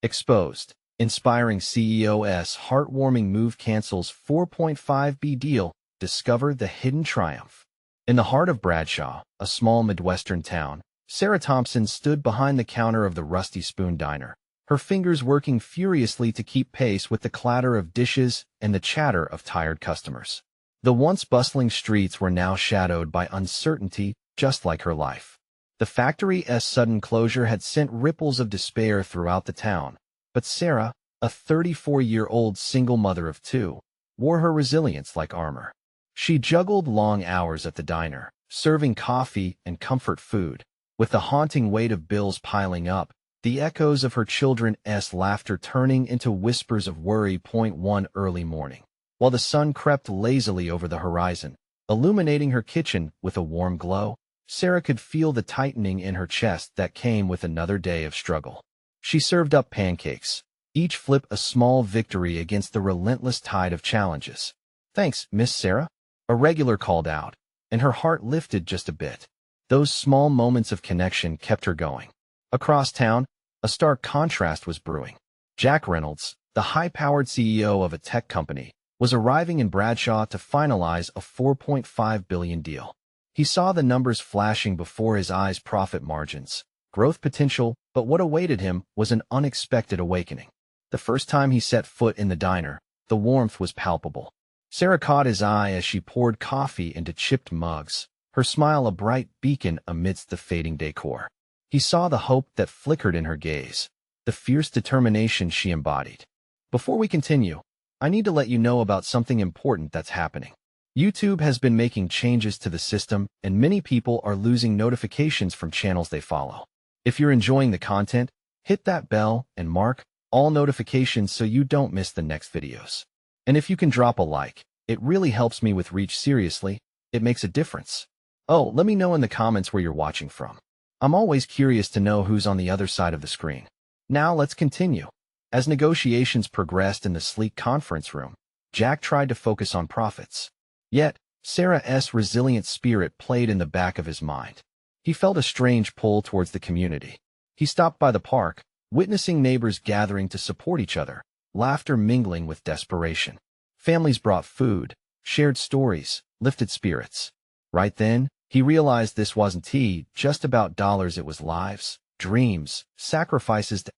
Exposed. Inspiring CEO's heartwarming move cancels 4.5B deal. Discover the hidden triumph. In the heart of Bradshaw, a small Midwestern town, Sarah Thompson stood behind the counter of the Rusty Spoon Diner, her fingers working furiously to keep pace with the clatter of dishes and the chatter of tired customers. The once bustling streets were now shadowed by uncertainty, just like her life. The factory's sudden closure had sent ripples of despair throughout the town, but Sarah, a 34-year-old single mother of two, wore her resilience like armor. She juggled long hours at the diner, serving coffee and comfort food. With the haunting weight of bills piling up, the echoes of her children's laughter turning into whispers of worry. One early morning, while the sun crept lazily over the horizon, illuminating her kitchen with a warm glow, Sarah could feel the tightening in her chest that came with another day of struggle. She served up pancakes, each flip a small victory against the relentless tide of challenges. "Thanks, Miss Sarah," a regular called out, and her heart lifted just a bit. Those small moments of connection kept her going. Across town, a stark contrast was brewing. Jack Reynolds, the high-powered CEO of a tech company, was arriving in Bradshaw to finalize a $4.5 billion deal. He saw the numbers flashing before his eyes: profit margins, growth potential, but what awaited him was an unexpected awakening. The first time he set foot in the diner, the warmth was palpable. Sarah caught his eye as she poured coffee into chipped mugs, her smile a bright beacon amidst the fading decor. He saw the hope that flickered in her gaze, the fierce determination she embodied. Before we continue, I need to let you know about something important that's happening. YouTube has been making changes to the system, and many people are losing notifications from channels they follow. If you're enjoying the content, hit that bell and mark all notifications so you don't miss the next videos. And if you can drop a like, it really helps me with reach. Seriously, it makes a difference. Oh, let me know in the comments where you're watching from. I'm always curious to know who's on the other side of the screen. Now let's continue. As negotiations progressed in the sleek conference room, Jack tried to focus on profits. Yet, Sarah's resilient spirit played in the back of his mind. He felt a strange pull towards the community. He stopped by the park, witnessing neighbors gathering to support each other, laughter mingling with desperation. Families brought food, shared stories, lifted spirits. Right then, he realized this wasn't just about dollars. It was lives, dreams, sacrifices to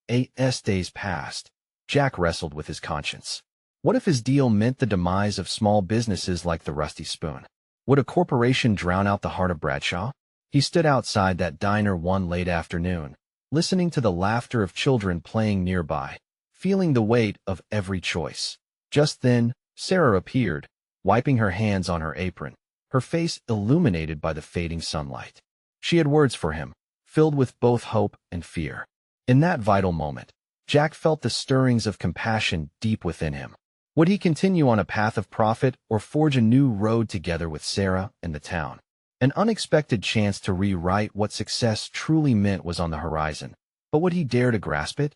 days past. Jack wrestled with his conscience. What if his deal meant the demise of small businesses like the Rusty Spoon? Would a corporation drown out the heart of Bradshaw? He stood outside that diner one late afternoon, listening to the laughter of children playing nearby, feeling the weight of every choice. Just then, Sarah appeared, wiping her hands on her apron, her face illuminated by the fading sunlight. She had words for him, filled with both hope and fear. In that vital moment, Jack felt the stirrings of compassion deep within him. Would he continue on a path of profit or forge a new road together with Sarah and the town? An unexpected chance to rewrite what success truly meant was on the horizon, but would he dare to grasp it?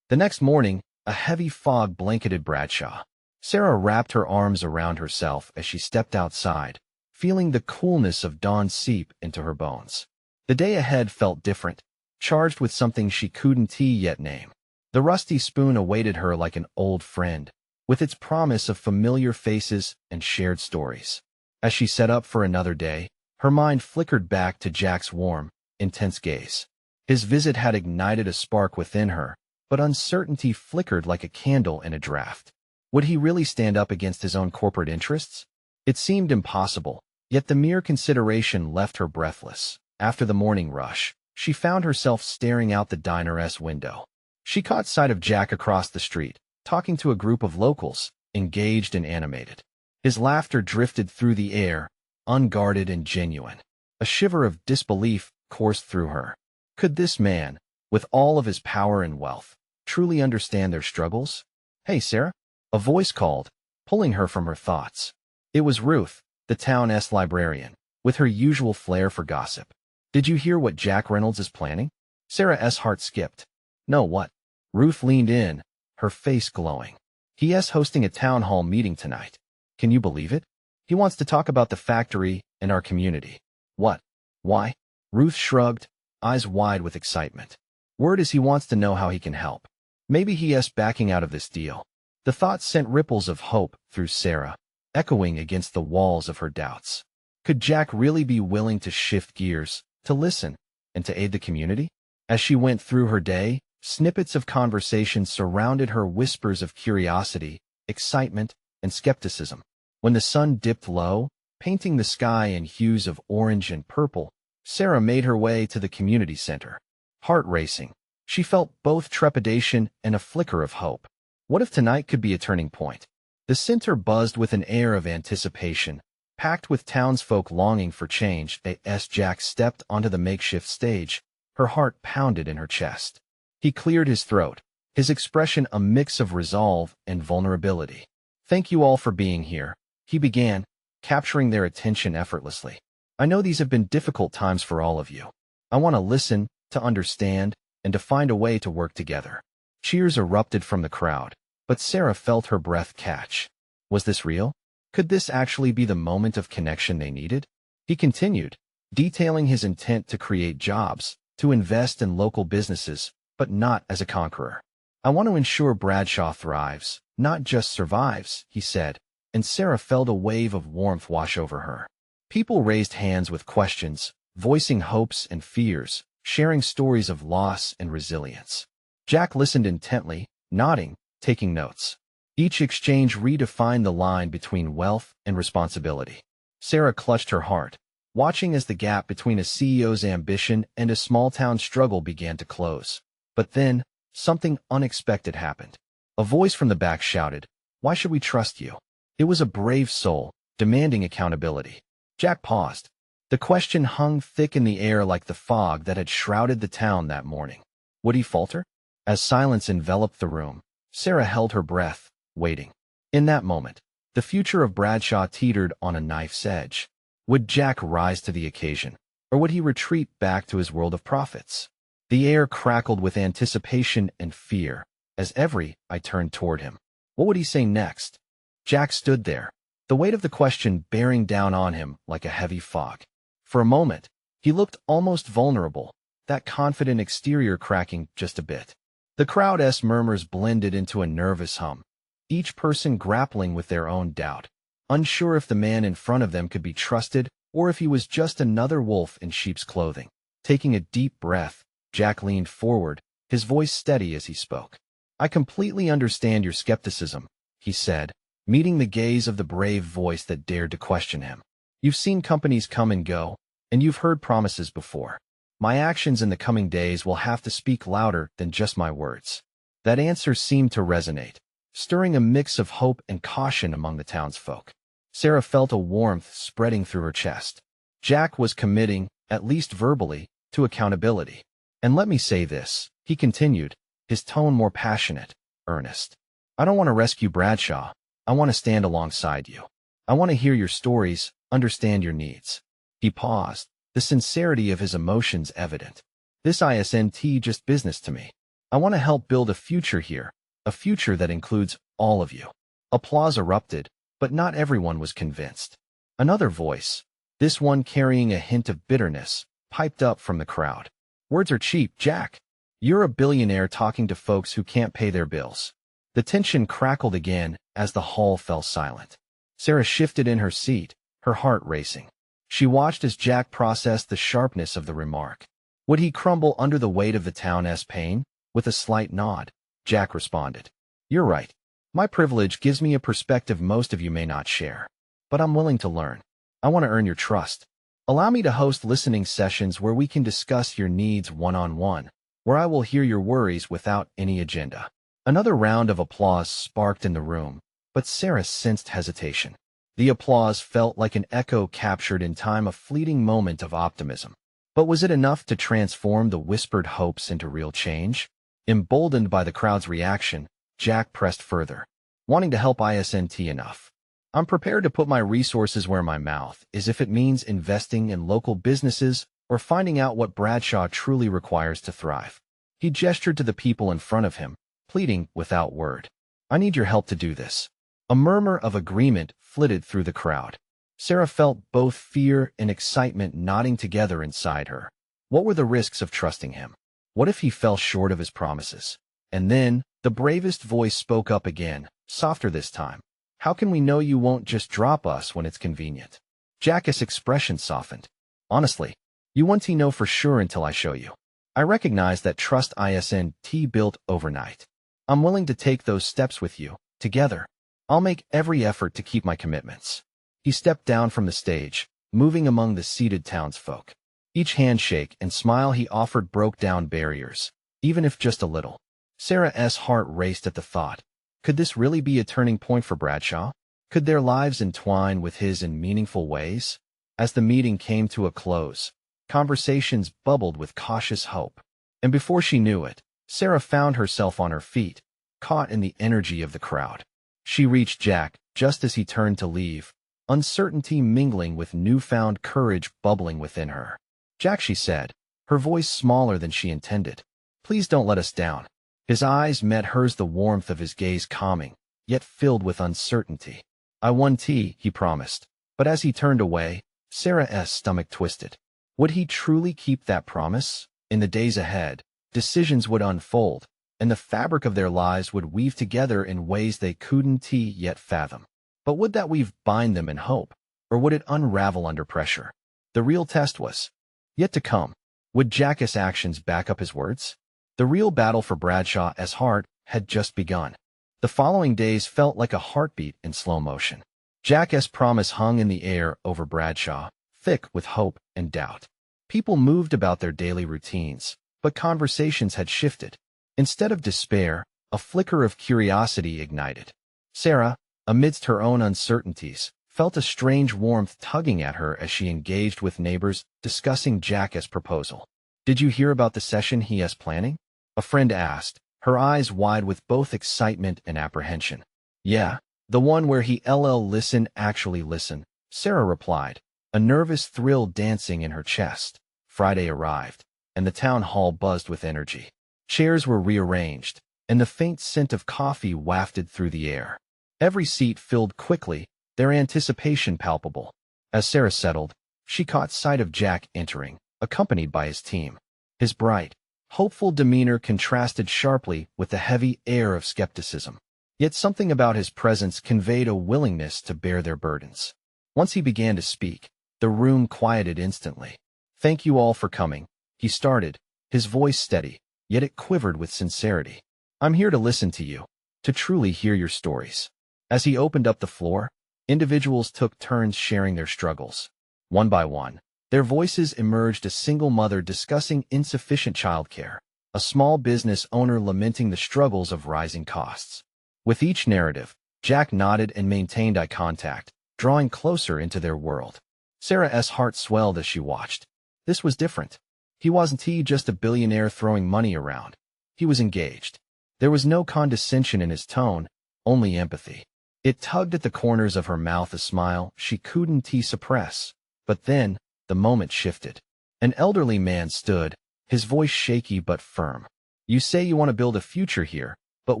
The next morning, a heavy fog blanketed Bradshaw. Sarah wrapped her arms around herself as she stepped outside, feeling the coolness of dawn seep into her bones. The day ahead felt different, charged with something she couldn't yet name. The Rusty Spoon awaited her like an old friend, with its promise of familiar faces and shared stories. As she set up for another day, her mind flickered back to Jack's warm, intense gaze. His visit had ignited a spark within her, but uncertainty flickered like a candle in a draft. Would he really stand up against his own corporate interests? It seemed impossible, yet the mere consideration left her breathless. After the morning rush, she found herself staring out the diner's window. She caught sight of Jack across the street, talking to a group of locals, engaged and animated. His laughter drifted through the air, unguarded and genuine. A shiver of disbelief coursed through her. Could this man, with all of his power and wealth, truly understand their struggles? "Hey, Sarah," a voice called, pulling her from her thoughts. It was Ruth, the town's librarian, with her usual flair for gossip. "Did you hear what Jack Reynolds is planning?" Sarah's heart skipped. "No, what?" Ruth leaned in, her face glowing. "He's hosting a town hall meeting tonight. Can you believe it? He wants to talk about the factory and our community." "What? Why?" Ruth shrugged, eyes wide with excitement. "Word is he wants to know how he can help." Maybe he's backing out of this deal. The thought sent ripples of hope through Sarah, echoing against the walls of her doubts. Could Jack really be willing to shift gears, to listen, and to aid the community? As she went through her day, snippets of conversation surrounded her, whispers of curiosity, excitement, and skepticism. When the sun dipped low, painting the sky in hues of orange and purple, Sarah made her way to the community center. Heart racing, she felt both trepidation and a flicker of hope. What if tonight could be a turning point? The center buzzed with an air of anticipation, packed with townsfolk longing for change. As Jack stepped onto the makeshift stage, her heart pounded in her chest. He cleared his throat, his expression a mix of resolve and vulnerability. "Thank you all for being here," he began, capturing their attention effortlessly. "I know these have been difficult times for all of you. I want to listen, to understand, and to find a way to work together." Cheers erupted from the crowd, but Sarah felt her breath catch. Was this real? Could this actually be the moment of connection they needed? He continued, detailing his intent to create jobs, to invest in local businesses, but not as a conqueror. "I want to ensure Bradshaw thrives, not just survives," he said, and Sarah felt a wave of warmth wash over her. People raised hands with questions, voicing hopes and fears, sharing stories of loss and resilience. Jack listened intently, nodding, taking notes. Each exchange redefined the line between wealth and responsibility. Sarah clutched her heart, watching as the gap between a CEO's ambition and a small-town struggle began to close. But then, something unexpected happened. A voice from the back shouted, "Why should we trust you?" It was a brave soul, demanding accountability. Jack paused. The question hung thick in the air like the fog that had shrouded the town that morning. Would he falter? As silence enveloped the room, Sarah held her breath, waiting. In that moment, the future of Bradshaw teetered on a knife's edge. Would Jack rise to the occasion, or would he retreat back to his world of profits? The air crackled with anticipation and fear, as every eye turned toward him. What would he say next? Jack stood there, the weight of the question bearing down on him like a heavy fog. For a moment, he looked almost vulnerable, that confident exterior cracking just a bit. The crowd's murmurs blended into a nervous hum, each person grappling with their own doubt, unsure if the man in front of them could be trusted or if he was just another wolf in sheep's clothing. Taking a deep breath, Jack leaned forward, his voice steady as he spoke. "I completely understand your skepticism," he said, meeting the gaze of the brave voice that dared to question him. "You've seen companies come and go, and you've heard promises before. My actions in the coming days will have to speak louder than just my words." That answer seemed to resonate, stirring a mix of hope and caution among the townsfolk. Sarah felt a warmth spreading through her chest. Jack was committing, at least verbally, to accountability. "And let me say this," he continued, his tone more passionate, earnest. "I don't want to rescue Bradshaw. I want to stand alongside you. I want to hear your stories, understand your needs." He paused, the sincerity of his emotions evident. "This isn't just business to me. I want to help build a future here, a future that includes all of you." Applause erupted, but not everyone was convinced. Another voice, this one carrying a hint of bitterness, piped up from the crowd. "Words are cheap, Jack. You're a billionaire talking to folks who can't pay their bills." The tension crackled again as the hall fell silent. Sarah shifted in her seat, her heart racing. She watched as Jack processed the sharpness of the remark. Would he crumble under the weight of the town's pain? With a slight nod, Jack responded, "You're right. My privilege gives me a perspective most of you may not share. But I'm willing to learn. I want to earn your trust. Allow me to host listening sessions where we can discuss your needs one-on-one, where I will hear your worries without any agenda." Another round of applause sparked in the room, but Sarah sensed hesitation. The applause felt like an echo captured in time, a fleeting moment of optimism. But was it enough to transform the whispered hopes into real change? Emboldened by the crowd's reaction, Jack pressed further, wanting to help isn't enough. "I'm prepared to put my resources where my mouth is if it means investing in local businesses or finding out what Bradshaw truly requires to thrive." He gestured to the people in front of him, pleading without word. "I need your help to do this." A murmur of agreement flitted through the crowd. Sarah felt both fear and excitement knotting together inside her. What were the risks of trusting him? What if he fell short of his promises? And then, the bravest voice spoke up again, softer this time. How can we know you won't just drop us when it's convenient? Jack's expression softened. Honestly, you won't know for sure until I show you. I recognize that trust isn't built overnight. I'm willing to take those steps with you. Together, I'll make every effort to keep my commitments. He stepped down from the stage, moving among the seated townsfolk. Each handshake and smile he offered broke down barriers, even if just a little. Sarah's heart raced at the thought. Could this really be a turning point for Bradshaw? Could their lives entwine with his in meaningful ways? As the meeting came to a close, conversations bubbled with cautious hope. And before she knew it, Sarah found herself on her feet, caught in the energy of the crowd. She reached Jack just as he turned to leave, uncertainty mingling with newfound courage bubbling within her. Jack, she said, her voice smaller than she intended. Please don't let us down. His eyes met hers, the warmth of his gaze calming, yet filled with uncertainty. I won tea, he promised. But as he turned away, Sarah's stomach twisted. Would he truly keep that promise? In the days ahead, decisions would unfold, and the fabric of their lives would weave together in ways they couldn't yet fathom. But would that weave bind them in hope, or would it unravel under pressure? The real test was yet to come. Would Jack's actions back up his words? The real battle for Bradshaw's heart had just begun. The following days felt like a heartbeat in slow motion. Jack's promise hung in the air over Bradshaw, thick with hope and doubt. People moved about their daily routines, but conversations had shifted. Instead of despair, a flicker of curiosity ignited. Sarah, amidst her own uncertainties, felt a strange warmth tugging at her as she engaged with neighbors discussing Jack's proposal. Did you hear about the session he is planning? A friend asked, her eyes wide with both excitement and apprehension. Yeah, the one where he actually listen, Sarah replied, a nervous thrill dancing in her chest. Friday arrived, and the town hall buzzed with energy. Chairs were rearranged, and the faint scent of coffee wafted through the air. Every seat filled quickly, their anticipation palpable. As Sarah settled, she caught sight of Jack entering, accompanied by his team. His bright, hopeful demeanor contrasted sharply with the heavy air of skepticism. Yet something about his presence conveyed a willingness to bear their burdens. Once he began to speak, the room quieted instantly. Thank you all for coming, he started, his voice steady, yet it quivered with sincerity. I'm here to listen to you, to truly hear your stories. As he opened up the floor, individuals took turns sharing their struggles. One by one, their voices emerged: a single mother discussing insufficient childcare, a small business owner lamenting the struggles of rising costs. With each narrative, Jack nodded and maintained eye contact, drawing closer into their world. Sarah's heart swelled as she watched. This was different. He wasn't just a billionaire throwing money around. He was engaged. There was no condescension in his tone, only empathy. It tugged at the corners of her mouth, a smile she couldn't suppress. But then, the moment shifted. An elderly man stood, his voice shaky but firm. You say you want to build a future here, but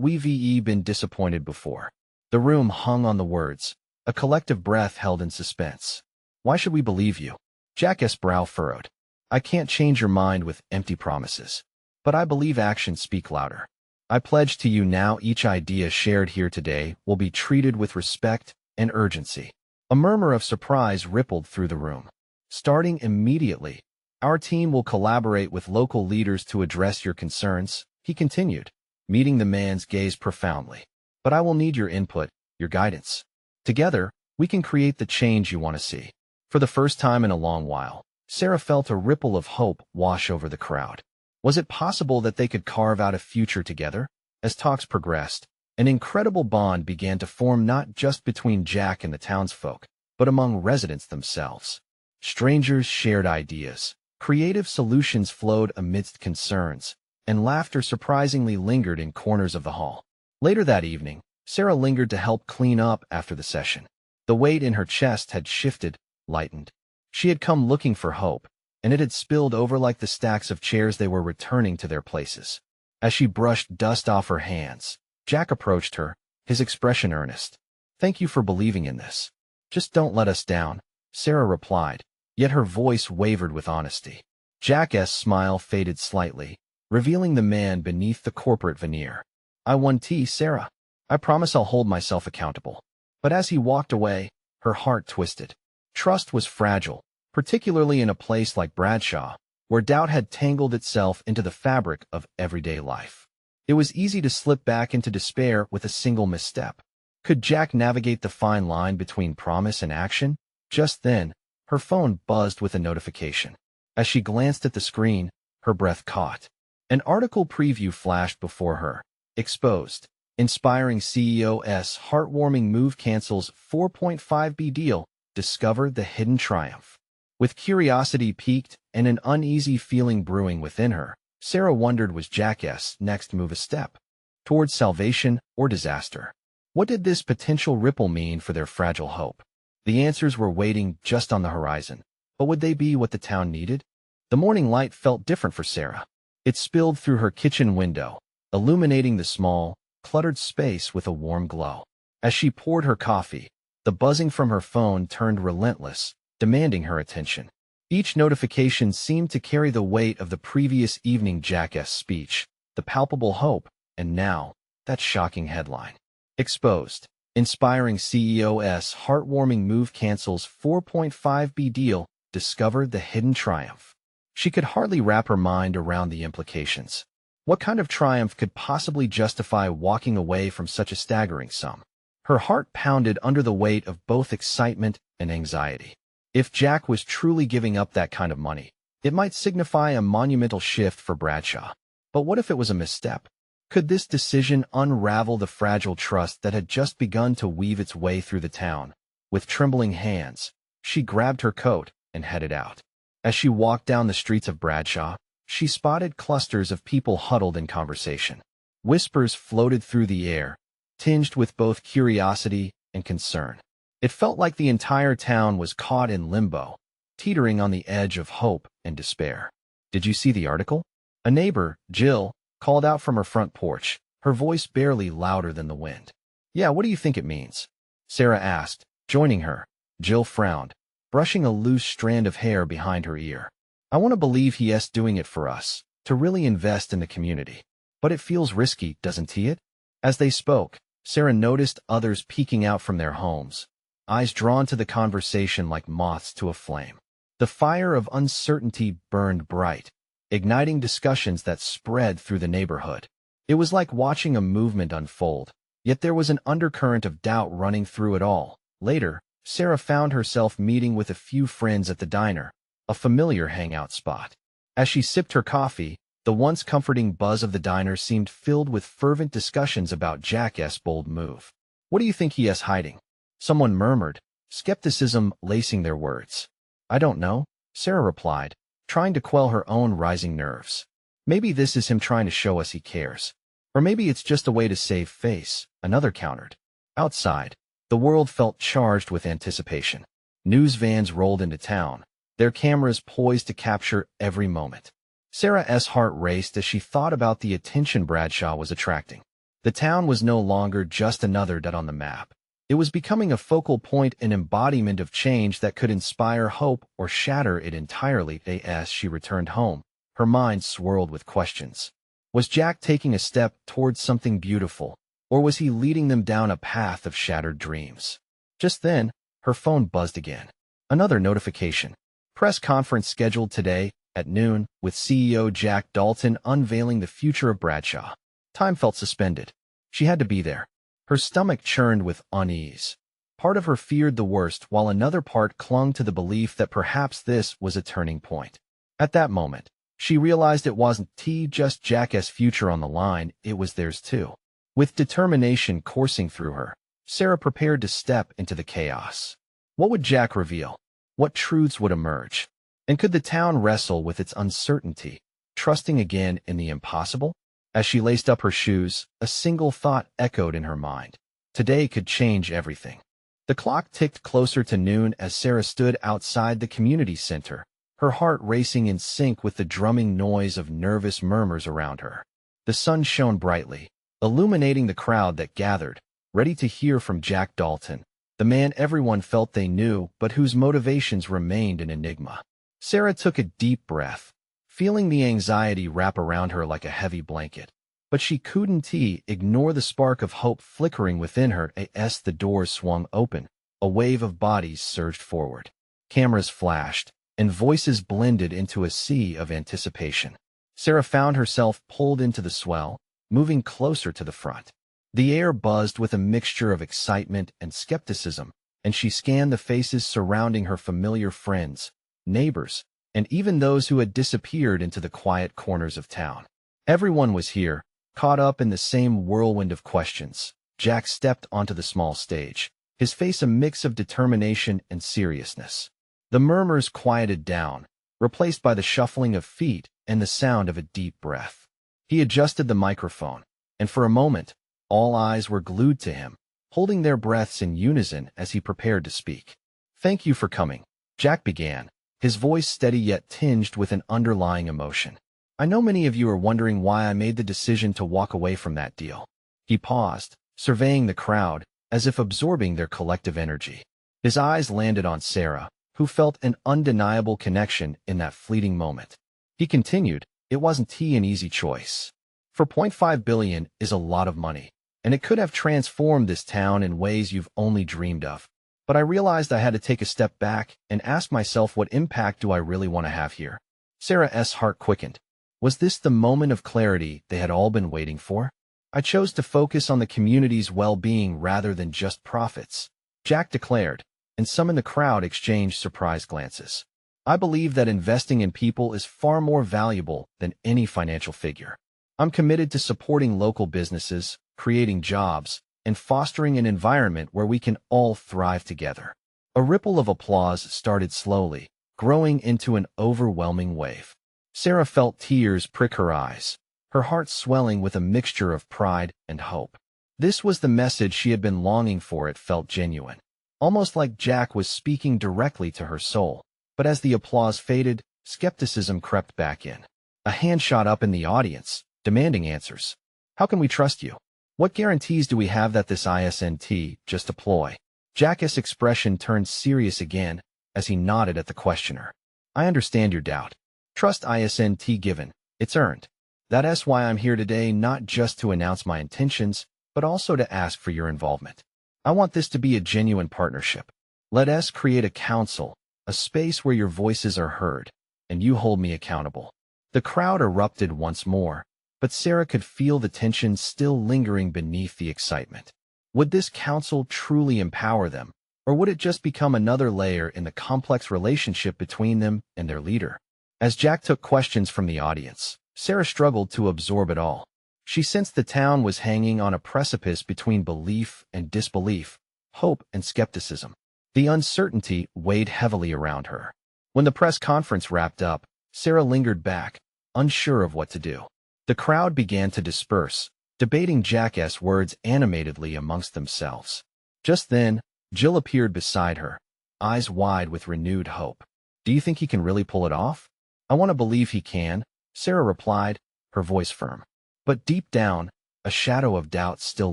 we've been disappointed before. The room hung on the words, a collective breath held in suspense. Why should we believe you? Jack's brow furrowed. I can't change your mind with empty promises. But I believe actions speak louder. I pledge to you now each idea shared here today will be treated with respect and urgency. A murmur of surprise rippled through the room. Starting immediately, our team will collaborate with local leaders to address your concerns, he continued, meeting the man's gaze profoundly. But I will need your input, your guidance. Together, we can create the change you want to see. For the first time in a long while, Sarah felt a ripple of hope wash over the crowd. Was it possible that they could carve out a future together? As talks progressed, an incredible bond began to form, not just between Jack and the townsfolk, but among residents themselves. Strangers shared ideas, creative solutions flowed amidst concerns, and laughter surprisingly lingered in corners of the hall. Later that evening, Sarah lingered to help clean up after the session. The weight in her chest had shifted, lightened. She had come looking for hope, and it had spilled over like the stacks of chairs they were returning to their places. As she brushed dust off her hands, Jack approached her, his expression earnest. Thank you for believing in this. Just don't let us down, Sarah replied, yet her voice wavered with honesty. Jack's smile faded slightly, revealing the man beneath the corporate veneer. "I won tea, Sarah. I promise I'll hold myself accountable." But as he walked away, her heart twisted. Trust was fragile, particularly in a place like Bradshaw, where doubt had tangled itself into the fabric of everyday life. It was easy to slip back into despair with a single misstep. Could Jack navigate the fine line between promise and action? Just then, her phone buzzed with a notification. As she glanced at the screen, her breath caught. An article preview flashed before her. Exposed. Inspiring CEO's heartwarming move cancels 4.5B deal. Discover the hidden triumph. With curiosity piqued and an uneasy feeling brewing within her, Sarah wondered, was Jack's next move a step towards salvation or disaster? What did this potential ripple mean for their fragile hope? The answers were waiting just on the horizon, but would they be what the town needed? The morning light felt different for Sarah. It spilled through her kitchen window, illuminating the small, cluttered space with a warm glow. As she poured her coffee, the buzzing from her phone turned relentless, demanding her attention. Each notification seemed to carry the weight of the previous evening Jack's speech, the palpable hope, and now, that shocking headline. Exposed. Inspiring CEO's heartwarming move cancels 4.5B deal. Discover the hidden triumph. She could hardly wrap her mind around the implications. What kind of triumph could possibly justify walking away from such a staggering sum? Her heart pounded under the weight of both excitement and anxiety. If Jack was truly giving up that kind of money, it might signify a monumental shift for Bradshaw. But what if it was a misstep? Could this decision unravel the fragile trust that had just begun to weave its way through the town? With trembling hands, she grabbed her coat and headed out. As she walked down the streets of Bradshaw, she spotted clusters of people huddled in conversation. Whispers floated through the air, tinged with both curiosity and concern. It felt like the entire town was caught in limbo, teetering on the edge of hope and despair. "Did you see the article?" A neighbor, Jill, called out from her front porch, her voice barely louder than the wind. "Yeah, what do you think it means?" Sarah asked, joining her. Jill frowned, brushing a loose strand of hair behind her ear. "I want to believe he's doing it for us, to really invest in the community. But it feels risky, doesn't it?" As they spoke, Sarah noticed others peeking out from their homes, eyes drawn to the conversation like moths to a flame. The fire of uncertainty burned bright, igniting discussions that spread through the neighborhood. It was like watching a movement unfold, yet there was an undercurrent of doubt running through it all. Later, Sarah found herself meeting with a few friends at the diner, a familiar hangout spot. As she sipped her coffee, the once comforting buzz of the diner seemed filled with fervent discussions about Jack's bold move. "What do you think he is hiding?" someone murmured, skepticism lacing their words. "I don't know," Sarah replied, trying to quell her own rising nerves. "Maybe this is him trying to show us he cares. Or maybe it's just a way to save face," another countered. Outside, the world felt charged with anticipation. News vans rolled into town, their cameras poised to capture every moment. Sarah's heart raced as she thought about the attention Bradshaw was attracting. The town was no longer just another dot on the map. It was becoming a focal point, an embodiment of change that could inspire hope or shatter it entirely. As she returned home, her mind swirled with questions. Was Jack taking a step towards something beautiful, or was he leading them down a path of shattered dreams? Just then, her phone buzzed again. Another notification. Press conference scheduled today at noon, with CEO Jack Dalton unveiling the future of Bradshaw. Time felt suspended. She had to be there. Her stomach churned with unease. Part of her feared the worst, while another part clung to the belief that perhaps this was a turning point. At that moment, she realized it wasn't just Jack's future on the line, it was theirs too. With determination coursing through her, Sarah prepared to step into the chaos. What would Jack reveal? What truths would emerge? And could the town wrestle with its uncertainty, trusting again in the impossible? As she laced up her shoes, a single thought echoed in her mind. Today could change everything. The clock ticked closer to noon as Sarah stood outside the community center, her heart racing in sync with the drumming noise of nervous murmurs around her. The sun shone brightly, illuminating the crowd that gathered, ready to hear from Jack Dalton, the man everyone felt they knew but whose motivations remained an enigma. Sarah took a deep breath, feeling the anxiety wrap around her like a heavy blanket. But she couldn't ignore the spark of hope flickering within her as the doors swung open. A wave of bodies surged forward. Cameras flashed, and voices blended into a sea of anticipation. Sarah found herself pulled into the swell, moving closer to the front. The air buzzed with a mixture of excitement and skepticism, and she scanned the faces surrounding her familiar friends, neighbors, and even those who had disappeared into the quiet corners of town. Everyone was here, caught up in the same whirlwind of questions. Jack stepped onto the small stage, his face a mix of determination and seriousness. The murmurs quieted down, replaced by the shuffling of feet and the sound of a deep breath. He adjusted the microphone, and for a moment, all eyes were glued to him, holding their breaths in unison as he prepared to speak. "Thank you for coming," Jack began, his voice steady yet tinged with an underlying emotion. "I know many of you are wondering why I made the decision to walk away from that deal." He paused, surveying the crowd, as if absorbing their collective energy. His eyes landed on Sarah, who felt an undeniable connection in that fleeting moment. He continued, "It wasn't an easy choice. $4.5 billion is a lot of money, and it could have transformed this town in ways you've only dreamed of. But I realized I had to take a step back and ask myself, what impact do I really want to have here?" Sarah's heart quickened. Was this the moment of clarity they had all been waiting for? "I chose to focus on the community's well-being rather than just profits," Jack declared, and some in the crowd exchanged surprised glances. "I believe that investing in people is far more valuable than any financial figure. I'm committed to supporting local businesses, creating jobs, and fostering an environment where we can all thrive together." A ripple of applause started slowly, growing into an overwhelming wave. Sarah felt tears prick her eyes, her heart swelling with a mixture of pride and hope. This was the message she had been longing for. It felt genuine, almost like Jack was speaking directly to her soul. But as the applause faded, skepticism crept back in. A hand shot up in the audience, demanding answers. "How can we trust you? What guarantees do we have that this isn't just a ploy?" Jack's expression turned serious again as he nodded at the questioner. "I understand your doubt. Trust isn't given, it's earned. That's why I'm here today, not just to announce my intentions, but also to ask for your involvement. I want this to be a genuine partnership. Let us create a council, a space where your voices are heard, and you hold me accountable." The crowd erupted once more, but Sarah could feel the tension still lingering beneath the excitement. Would this council truly empower them, or would it just become another layer in the complex relationship between them and their leader? As Jack took questions from the audience, Sarah struggled to absorb it all. She sensed the town was hanging on a precipice between belief and disbelief, hope and skepticism. The uncertainty weighed heavily around her. When the press conference wrapped up, Sarah lingered back, unsure of what to do. The crowd began to disperse, debating Jack's words animatedly amongst themselves. Just then, Jill appeared beside her, eyes wide with renewed hope. "Do you think he can really pull it off?" "I want to believe he can," Sarah replied, her voice firm. But deep down, a shadow of doubt still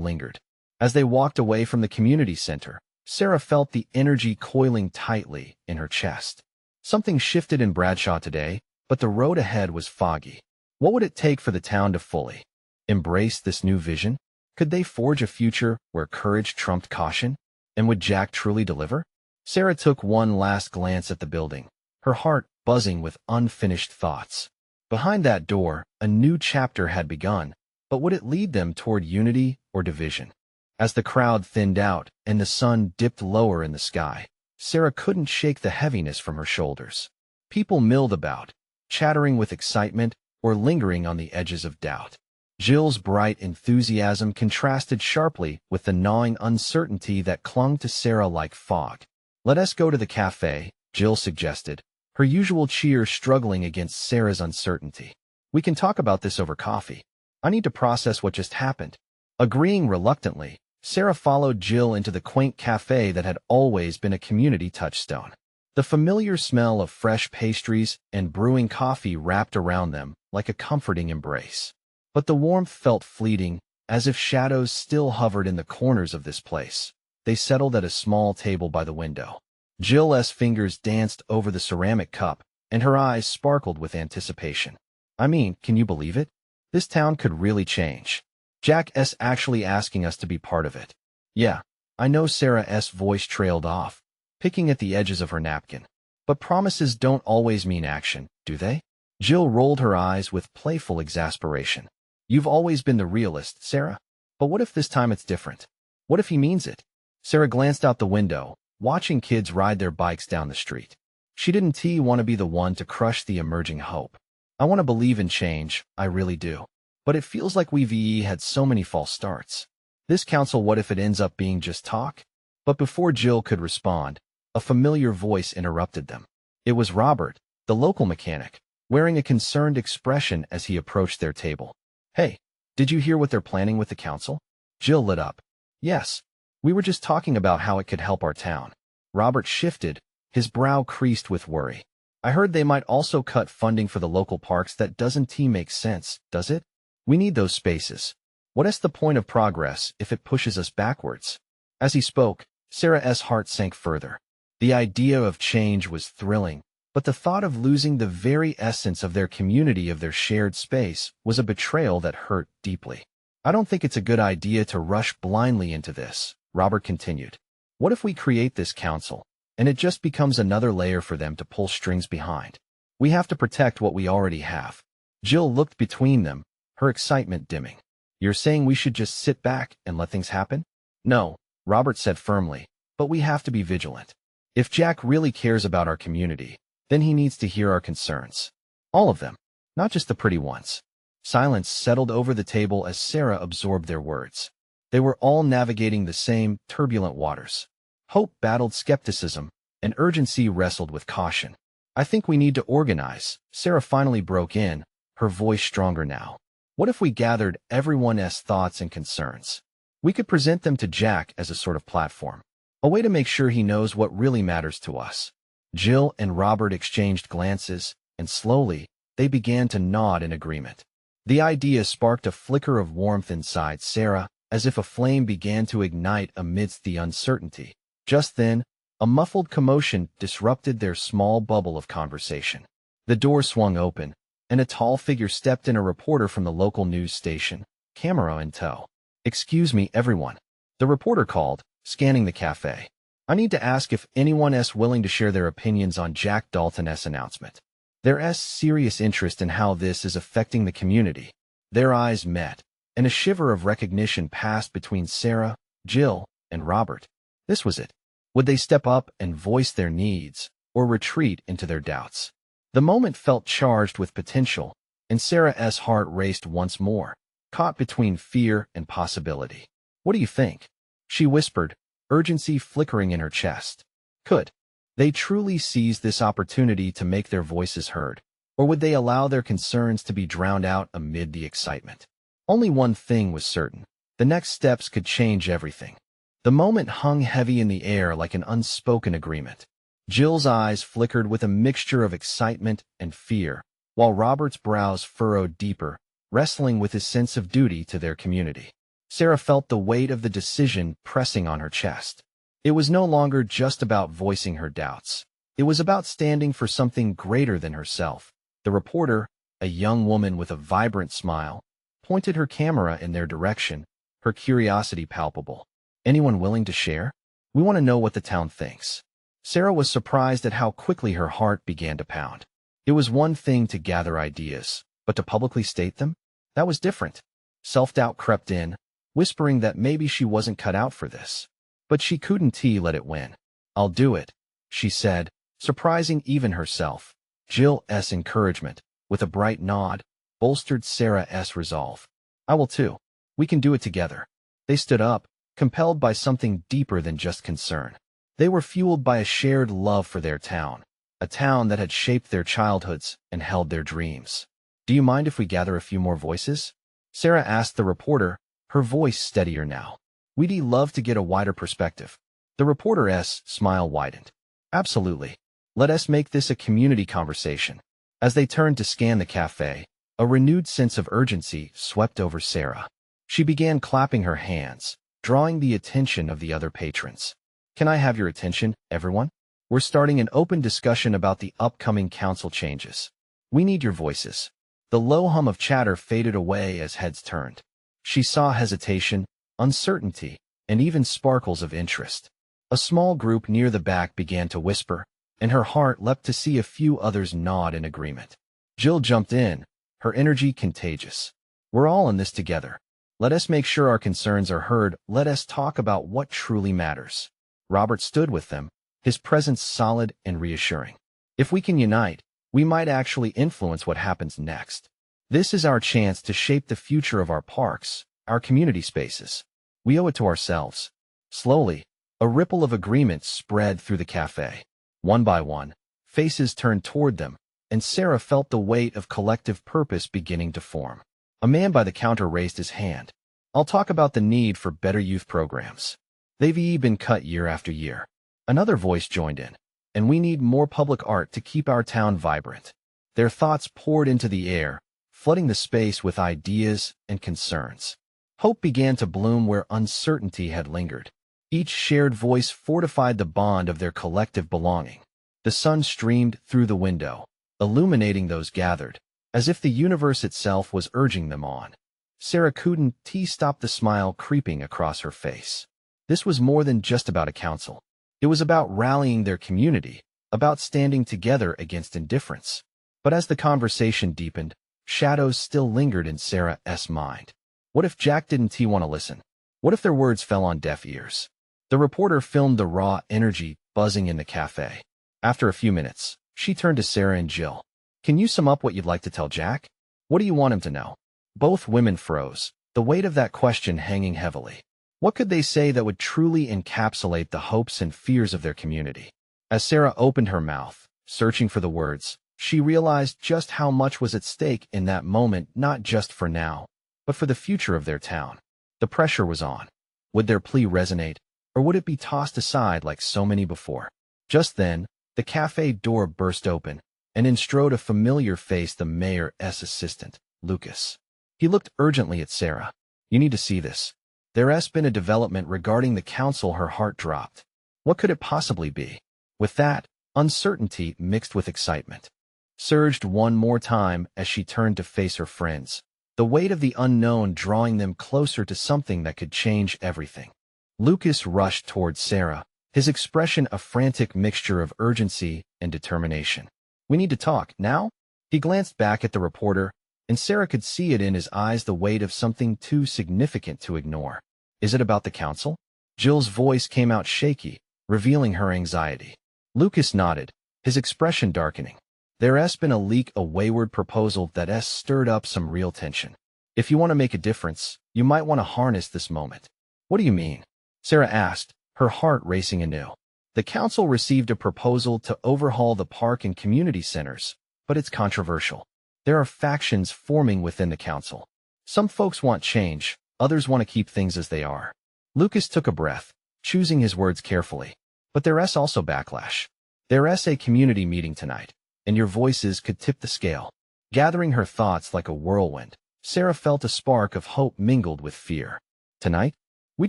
lingered. As they walked away from the community center, Sarah felt the energy coiling tightly in her chest. Something shifted in Bradshaw today, but the road ahead was foggy. What would it take for the town to fully embrace this new vision? Could they forge a future where courage trumped caution? And would Jack truly deliver? Sarah took one last glance at the building, her heart buzzing with unfinished thoughts. Behind that door, a new chapter had begun, but would it lead them toward unity or division? As the crowd thinned out and the sun dipped lower in the sky, Sarah couldn't shake the heaviness from her shoulders. People milled about, chattering with excitement or lingering on the edges of doubt. Jill's bright enthusiasm contrasted sharply with the gnawing uncertainty that clung to Sarah like fog. "Let us go to the cafe," Jill suggested, her usual cheer struggling against Sarah's uncertainty. "We can talk about this over coffee. I need to process what just happened." Agreeing reluctantly, Sarah followed Jill into the quaint cafe that had always been a community touchstone. The familiar smell of fresh pastries and brewing coffee wrapped around them like a comforting embrace. But the warmth felt fleeting, as if shadows still hovered in the corners of this place. They settled at a small table by the window. Jill's fingers danced over the ceramic cup, and her eyes sparkled with anticipation. I mean, can you believe it? This town could really change. Jack's actually asking us to be part of it. Yeah, I know. Sarah's voice trailed off, picking at the edges of her napkin. But promises don't always mean action, do they? Jill rolled her eyes with playful exasperation. You've always been the realist, Sarah. But what if this time it's different? What if he means it? Sarah glanced out the window, watching kids ride their bikes down the street. She didn't want to be the one to crush the emerging hope. I want to believe in change, I really do. But it feels like we've had so many false starts. This council, what if it ends up being just talk? But before Jill could respond, a familiar voice interrupted them. It was Robert, the local mechanic, wearing a concerned expression as he approached their table. Hey, did you hear what they're planning with the council? Jill lit up. Yes, we were just talking about how it could help our town. Robert shifted, his brow creased with worry. I heard they might also cut funding for the local parks. That doesn't make sense, does it? We need those spaces. What is the point of progress if it pushes us backwards? As he spoke, Sarah's heart sank further. The idea of change was thrilling, but the thought of losing the very essence of their community, of their shared space, was a betrayal that hurt deeply. I don't think it's a good idea to rush blindly into this, Robert continued. What if we create this council, and it just becomes another layer for them to pull strings behind? We have to protect what we already have. Jill looked between them, her excitement dimming. You're saying we should just sit back and let things happen? No, Robert said firmly, but we have to be vigilant. If Jack really cares about our community, then he needs to hear our concerns. All of them, not just the pretty ones. Silence settled over the table as Sarah absorbed their words. They were all navigating the same turbulent waters. Hope battled skepticism, and urgency wrestled with caution. I think we need to organize, Sarah finally broke in, her voice stronger now. What if we gathered everyone's thoughts and concerns? We could present them to Jack as a sort of platform, a way to make sure he knows what really matters to us. Jill and Robert exchanged glances, and slowly, they began to nod in agreement. The idea sparked a flicker of warmth inside Sarah, as if a flame began to ignite amidst the uncertainty. Just then, a muffled commotion disrupted their small bubble of conversation. The door swung open, and a tall figure stepped in, a reporter from the local news station, camera in tow. Excuse me, everyone. The reporter called, scanning the cafe. I need to ask if anyone's willing to share their opinions on Jack Dalton's announcement. There's serious interest in how this is affecting the community. Their eyes met, and a shiver of recognition passed between Sarah, Jill, and Robert. This was it. Would they step up and voice their needs, or retreat into their doubts? The moment felt charged with potential, and Sarah's heart raced once more, caught between fear and possibility. What do you think? She whispered, urgency flickering in her chest. Could they truly seize this opportunity to make their voices heard, or would they allow their concerns to be drowned out amid the excitement? Only one thing was certain. The next steps could change everything. The moment hung heavy in the air like an unspoken agreement. Jill's eyes flickered with a mixture of excitement and fear, while Robert's brows furrowed deeper, wrestling with his sense of duty to their community. Sarah felt the weight of the decision pressing on her chest. It was no longer just about voicing her doubts. It was about standing for something greater than herself. The reporter, a young woman with a vibrant smile, pointed her camera in their direction, her curiosity palpable. Anyone willing to share? We want to know what the town thinks. Sarah was surprised at how quickly her heart began to pound. It was one thing to gather ideas, but to publicly state them? That was different. Self-doubt crept in, whispering that maybe she wasn't cut out for this. But she couldn't let it win. I'll do it, she said, surprising even herself. Jill's encouragement, with a bright nod, bolstered Sarah's resolve. I will too. We can do it together. They stood up, compelled by something deeper than just concern. They were fueled by a shared love for their town, a town that had shaped their childhoods and held their dreams. Do you mind if we gather a few more voices? Sarah asked the reporter, her voice steadier now. We'd love to get a wider perspective. The reporter's smile widened. Absolutely. Let us make this a community conversation. As they turned to scan the cafe, a renewed sense of urgency swept over Sarah. She began clapping her hands, drawing the attention of the other patrons. Can I have your attention, everyone? We're starting an open discussion about the upcoming council changes. We need your voices." The low hum of chatter faded away as heads turned. She saw hesitation, uncertainty, and even sparkles of interest. A small group near the back began to whisper, and her heart leapt to see a few others nod in agreement. Jill jumped in, her energy contagious. "We're all in this together. Let us make sure our concerns are heard. Let us talk about what truly matters." Robert stood with them, his presence solid and reassuring. "If we can unite, we might actually influence what happens next. This is our chance to shape the future of our parks, our community spaces. We owe it to ourselves." Slowly, a ripple of agreement spread through the cafe. One by one, faces turned toward them, and Sarah felt the weight of collective purpose beginning to form. A man by the counter raised his hand. "I'll talk about the need for better youth programs. They've been cut year after year." Another voice joined in. "And we need more public art to keep our town vibrant." Their thoughts poured into the air, flooding the space with ideas and concerns. Hope began to bloom where uncertainty had lingered. Each shared voice fortified the bond of their collective belonging. The sun streamed through the window, illuminating those gathered, as if the universe itself was urging them on. Sarah couldn't stop the smile creeping across her face. This was more than just about a council. It was about rallying their community, about standing together against indifference. But as the conversation deepened, shadows still lingered in Sarah's mind. What if Jack didn't want to listen? What if their words fell on deaf ears? The reporter filmed the raw energy buzzing in the cafe. After a few minutes, she turned to Sarah and Jill. "Can you sum up what you'd like to tell Jack? What do you want him to know?" Both women froze, the weight of that question hanging heavily. What could they say that would truly encapsulate the hopes and fears of their community? As Sarah opened her mouth, searching for the words, she realized just how much was at stake in that moment, not just for now, but for the future of their town. The pressure was on. Would their plea resonate, or would it be tossed aside like so many before? Just then, the cafe door burst open, and in strode a familiar face, the mayor's assistant, Lucas. He looked urgently at Sarah. "You need to see this. There's been a development regarding the council." Her heart dropped. What could it possibly be? With that, uncertainty mixed with excitement surged one more time as she turned to face her friends, the weight of the unknown drawing them closer to something that could change everything. Lucas rushed toward Sarah, his expression a frantic mixture of urgency and determination. "We need to talk, now?" He glanced back at the reporter, and Sarah could see it in his eyes, the weight of something too significant to ignore. "Is it about the council?" Jill's voice came out shaky, revealing her anxiety. Lucas nodded, his expression darkening. "There's been a leak, a wayward proposal that's stirred up some real tension. If you want to make a difference, you might want to harness this moment." "What do you mean?" Sarah asked, her heart racing anew. "The council received a proposal to overhaul the park and community centers, but it's controversial. There are factions forming within the council. Some folks want change, others want to keep things as they are." Lucas took a breath, choosing his words carefully. "But there's also backlash. There's a community meeting tonight, and your voices could tip the scale." Gathering her thoughts like a whirlwind, Sarah felt a spark of hope mingled with fear. "Tonight? We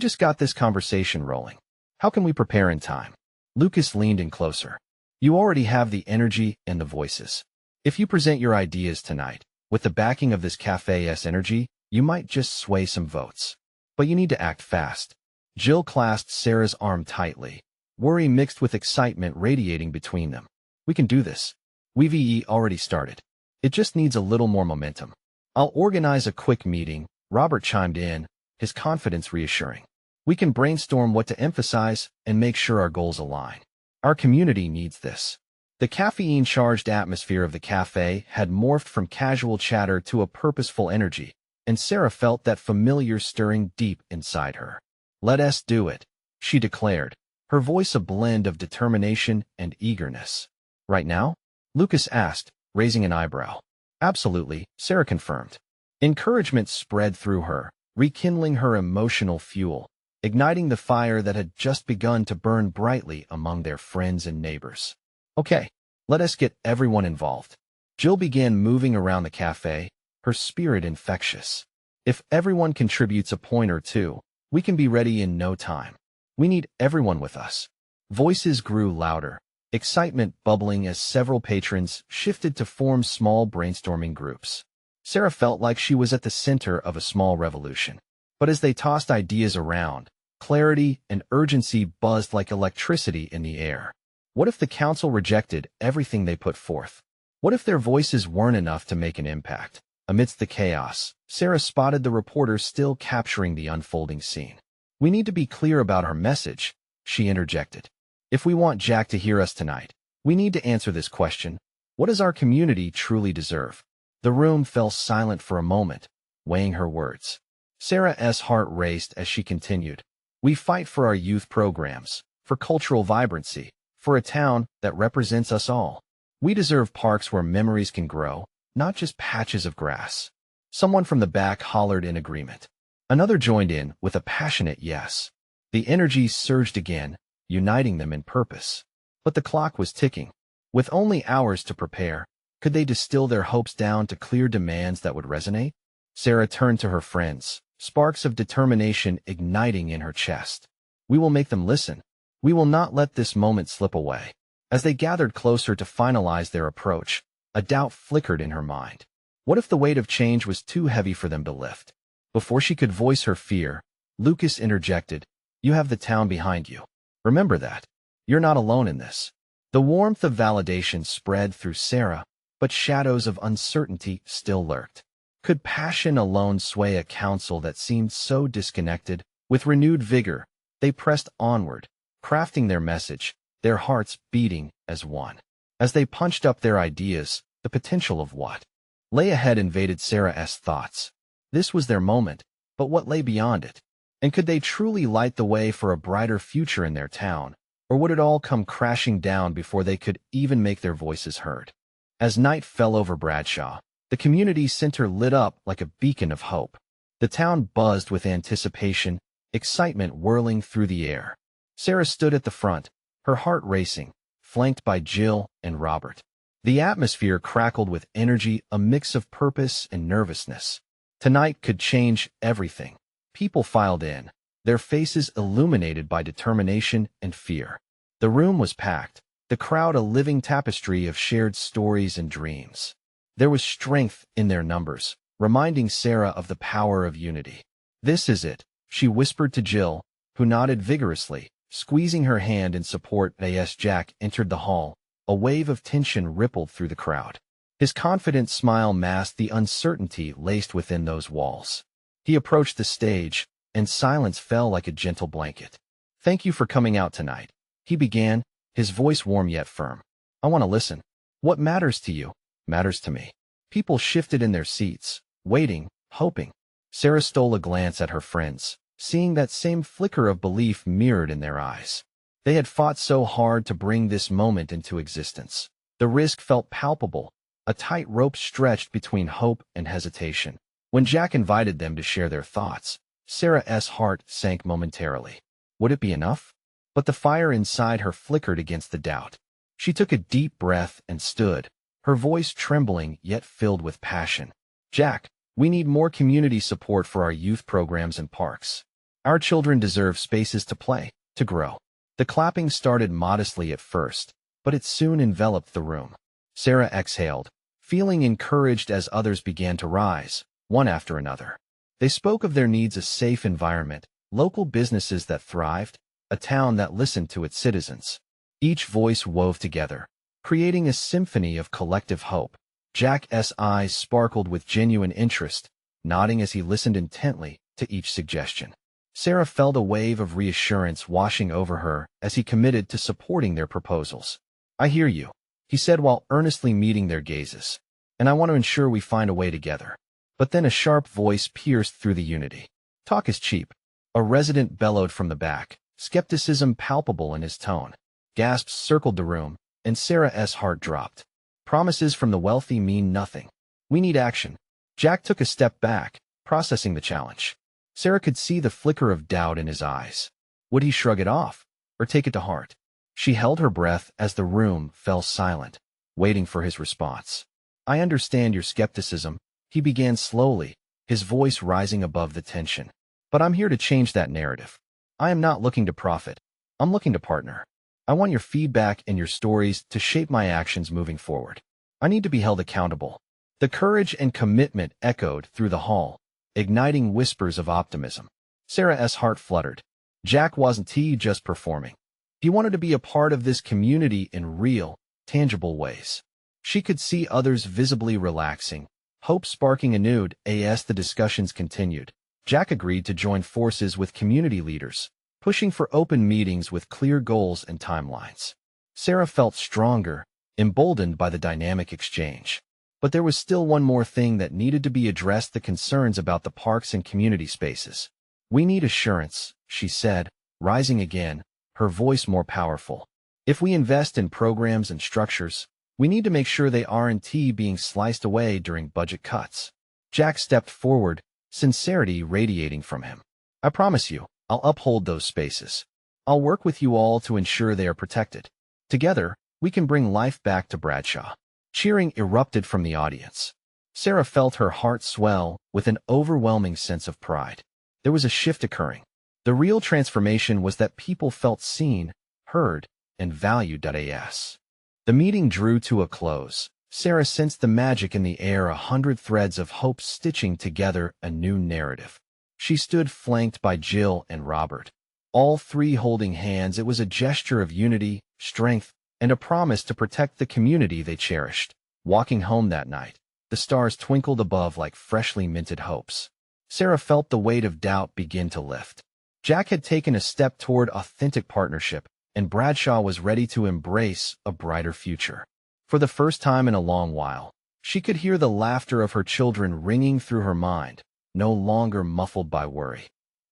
just got this conversation rolling. How can we prepare in time?" Lucas leaned in closer. "You already have the energy and the voices. If you present your ideas tonight, with the backing of this cafe's energy, you might just sway some votes. But you need to act fast." Jill clasped Sarah's arm tightly, worry mixed with excitement radiating between them. "We can do this. We've already started. It just needs a little more momentum." "I'll organize a quick meeting," Robert chimed in, his confidence reassuring. "We can brainstorm what to emphasize and make sure our goals align. Our community needs this." The caffeine-charged atmosphere of the cafe had morphed from casual chatter to a purposeful energy, and Sarah felt that familiar stirring deep inside her. "Let us do it," she declared, her voice a blend of determination and eagerness. "Right now?" Lucas asked, raising an eyebrow. "Absolutely," Sarah confirmed. Encouragement spread through her, rekindling her emotional fuel, igniting the fire that had just begun to burn brightly among their friends and neighbors. "Okay, let us get everyone involved." Jill began moving around the cafe, her spirit infectious. "If everyone contributes a point or two, we can be ready in no time. We need everyone with us." Voices grew louder, excitement bubbling as several patrons shifted to form small brainstorming groups. Sarah felt like she was at the center of a small revolution. But as they tossed ideas around, clarity and urgency buzzed like electricity in the air. What if the council rejected everything they put forth? What if their voices weren't enough to make an impact? Amidst the chaos, Sarah spotted the reporter still capturing the unfolding scene. "We need to be clear about our message," she interjected. "If we want Jack to hear us tonight, we need to answer this question. What does our community truly deserve?" The room fell silent for a moment, weighing her words. Sarah's heart raced as she continued. "We fight for our youth programs, for cultural vibrancy, for a town that represents us all. We deserve parks where memories can grow, not just patches of grass." Someone from the back hollered in agreement. Another joined in with a passionate yes. The energy surged again, uniting them in purpose. But the clock was ticking. With only hours to prepare, could they distill their hopes down to clear demands that would resonate? Sarah turned to her friends, sparks of determination igniting in her chest. "We will make them listen. We will not let this moment slip away." As they gathered closer to finalize their approach, a doubt flickered in her mind. What if the weight of change was too heavy for them to lift? Before she could voice her fear, Lucas interjected, "You have the town behind you. Remember that. You're not alone in this." The warmth of validation spread through Sarah, but shadows of uncertainty still lurked. Could passion alone sway a council that seemed so disconnected? With renewed vigor, they pressed onward, crafting their message, their hearts beating as one. As they punched up their ideas, the potential of what lay ahead invaded Sarah's thoughts. This was their moment, but what lay beyond it? And could they truly light the way for a brighter future in their town, or would it all come crashing down before they could even make their voices heard? As night fell over Bradshaw, the community center lit up like a beacon of hope. The town buzzed with anticipation, excitement whirling through the air. Sarah stood at the front, her heart racing, flanked by Jill and Robert. The atmosphere crackled with energy, a mix of purpose and nervousness. Tonight could change everything. People filed in, their faces illuminated by determination and fear. The room was packed, the crowd a living tapestry of shared stories and dreams. There was strength in their numbers, reminding Sarah of the power of unity. "This is it," she whispered to Jill, who nodded vigorously, squeezing her hand in support. As Jack entered the hall, a wave of tension rippled through the crowd. His confident smile masked the uncertainty laced within those walls. He approached the stage, and silence fell like a gentle blanket. "Thank you for coming out tonight," he began, his voice warm yet firm. "I want to listen. What matters to you matters to me." People shifted in their seats, waiting, hoping. Sarah stole a glance at her friends, seeing that same flicker of belief mirrored in their eyes. They had fought so hard to bring this moment into existence. The risk felt palpable, a tight rope stretched between hope and hesitation. When Jack invited them to share their thoughts, Sarah's heart sank momentarily. Would it be enough? But the fire inside her flickered against the doubt. She took a deep breath and stood, her voice trembling yet filled with passion. "Jack, we need more community support for our youth programs and parks. Our children deserve spaces to play, to grow." The clapping started modestly at first, but it soon enveloped the room. Sarah exhaled, feeling encouraged as others began to rise, one after another. They spoke of their needs: a safe environment, local businesses that thrived, a town that listened to its citizens. Each voice wove together, creating a symphony of collective hope. Jack's eyes sparkled with genuine interest, nodding as he listened intently to each suggestion. Sarah felt a wave of reassurance washing over her as he committed to supporting their proposals. "I hear you," he said while earnestly meeting their gazes, "and I want to ensure we find a way together." But then a sharp voice pierced through the unity. "Talk is cheap," a resident bellowed from the back, skepticism palpable in his tone. Gasps circled the room, and Sarah's heart dropped. "Promises from the wealthy mean nothing. We need action." Jack took a step back, processing the challenge. Sarah could see the flicker of doubt in his eyes. Would he shrug it off, or take it to heart? She held her breath as the room fell silent, waiting for his response. "I understand your skepticism," he began slowly, his voice rising above the tension. "But I'm here to change that narrative. I am not looking to profit. I'm looking to partner." I want your feedback and your stories to shape my actions moving forward. I need to be held accountable. The courage and commitment echoed through the hall, igniting whispers of optimism. Sarah's heart fluttered. Jack wasn't just performing. He wanted to be a part of this community in real, tangible ways. She could see others visibly relaxing, hope sparking anew. As the discussions continued, Jack agreed to join forces with community leaders, pushing for open meetings with clear goals and timelines. Sarah felt stronger, emboldened by the dynamic exchange. But there was still one more thing that needed to be addressed: the concerns about the parks and community spaces. We need assurance, she said, rising again, her voice more powerful. If we invest in programs and structures, we need to make sure they aren't being sliced away during budget cuts. Jack stepped forward, sincerity radiating from him. I promise you, I'll uphold those spaces. I'll work with you all to ensure they are protected. Together, we can bring life back to Bradshaw. Cheering erupted from the audience. Sarah felt her heart swell with an overwhelming sense of pride. There was a shift occurring. The real transformation was that people felt seen, heard, and valued. The meeting drew to a close. Sarah sensed the magic in the air, 100 threads of hope stitching together a new narrative. She stood flanked by Jill and Robert, all three holding hands. It was a gesture of unity, strength, and a promise to protect the community they cherished. Walking home that night, the stars twinkled above like freshly minted hopes. Sarah felt the weight of doubt begin to lift. Jack had taken a step toward authentic partnership, and Bradshaw was ready to embrace a brighter future. For the first time in a long while, she could hear the laughter of her children ringing through her mind, no longer muffled by worry.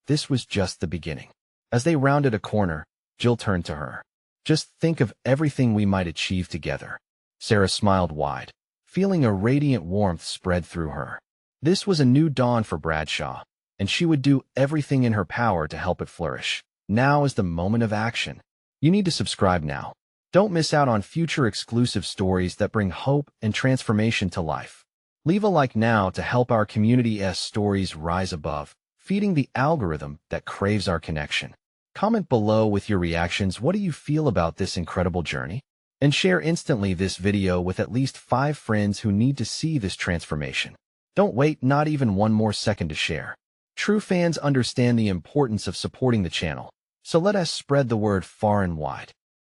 This was just the beginning. As they rounded a corner, Jill turned to her. Just think of everything we might achieve together. Sarah smiled wide, feeling a radiant warmth spread through her. This was a new dawn for Bradshaw, and she would do everything in her power to help it flourish. Now is the moment of action. You need to subscribe now. Don't miss out on future exclusive stories that bring hope and transformation to life. Leave a like now to help our community's stories rise above, feeding the algorithm that craves our connection. Comment below with your reactions. What do you feel about this incredible journey? And share instantly this video with at least 5 friends who need to see this transformation. Don't wait not even one more second to share. True fans understand the importance of supporting the channel, so let us spread the word far and wide.